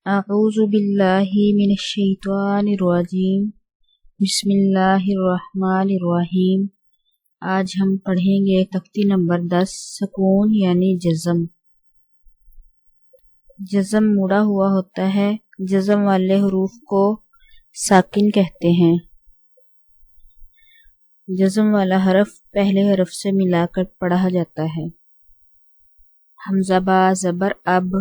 اعوذ باللہ من الشیطان الرجیم، بسم اللہ الرحمن الرحیم۔ آج ہم پڑھیں گے تختی نمبر 10، سکون یعنی جزم۔ جزم مڑا ہوا ہوتا ہے، جزم والے حروف کو ساکن کہتے ہیں۔ جزم والا حرف پہلے حرف سے ملا کر پڑھا جاتا ہے۔ حمزہ با زبر اب،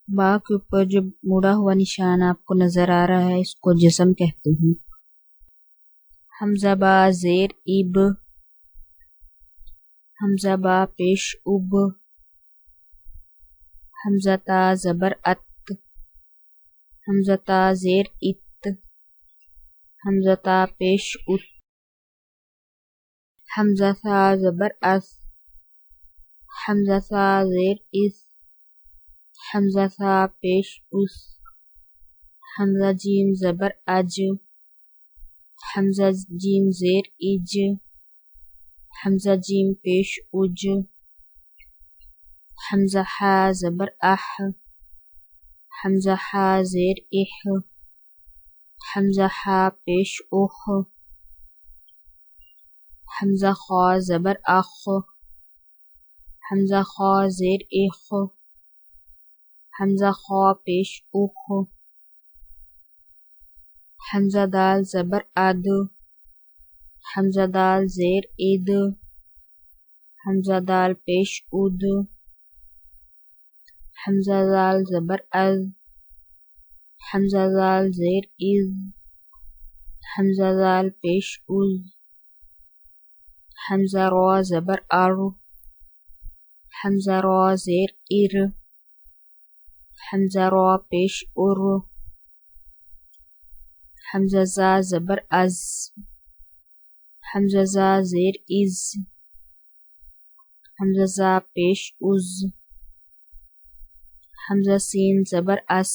با کے اوپر جو مڑا ہوا نشان آپ کو نظر آ رہا ہے اس کو جزم کہتے ہیں۔ حمزہ با زیر اب، حمزہ با پیش اب، حمزہ تا زبر ات، حمزہ تا زیر ات، حمزہ تا پیش ات، حمزہ تا زبر اس، حمزہ تا زیر اس، حمزہ تا پیش اس، حمزہ جیم زبر اج، حمزہ جیم زیر اج، حمزہ جیم پیش اج، حمزہ ہا زبر اح، حمزہ ہا زیر اح، حمزہ ہا پیش اح، حمزہ خا زبر اخ، حمزہ خا زیر اخ، حمزہ خا پیش اخ، حمزہ دال زبر اد، حمزہ دال زیر اد، حمزہ دال پیش اد، حمزہ دال زبر از، حمزہ دال زیر از، حمزہ دال پیش از، حمزہ را زبر ار، حمزہ را زیر ار، حمزہ را پیش ار، حمزہ زا زبر از، حمزہ زا زیر از، حمزہ زا پیش از، حمزہ سین زبر اس،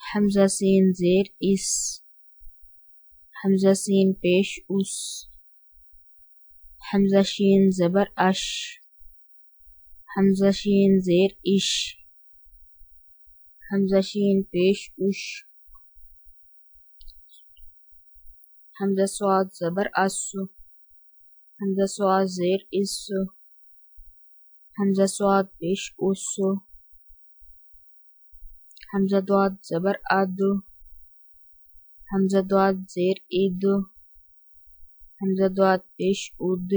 حمزہ سین زیر اس، حمزہ سین پیش اس، حمزہ شین زبر اش، حمزہ شین زیر اش، حمزہ شین پیش اش، حمزہ صاد زبر اس، حمزہ صاد زیر اس، حمزہ صاد پیش اس، حمزہ داد زبر اد، حمزہ داد زیر اد، حمزہ داد پیش اد،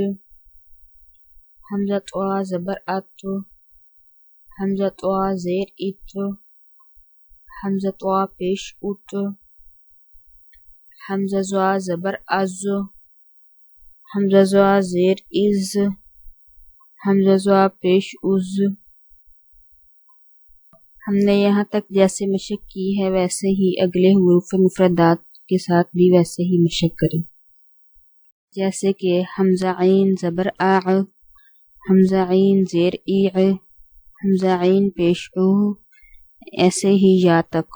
حمزہ طوا زبر ات، حمزہ طوا زیر ات، حمزہ طوا پیش ات، حمزہ زوا زبر از، حمزہ زوا زیر از، حمزہ زوا پیش از۔ ہم نے یہاں تک جیسے مشق کی ہے ویسے ہی اگلے حروف مفردات کے ساتھ بھی ویسے ہی مشق کریں، جیسے کہ حمزہ عین زبر آ، حمزہ عین زیر ای، حمزہ عین پیش او، ایسے ہی یا تک۔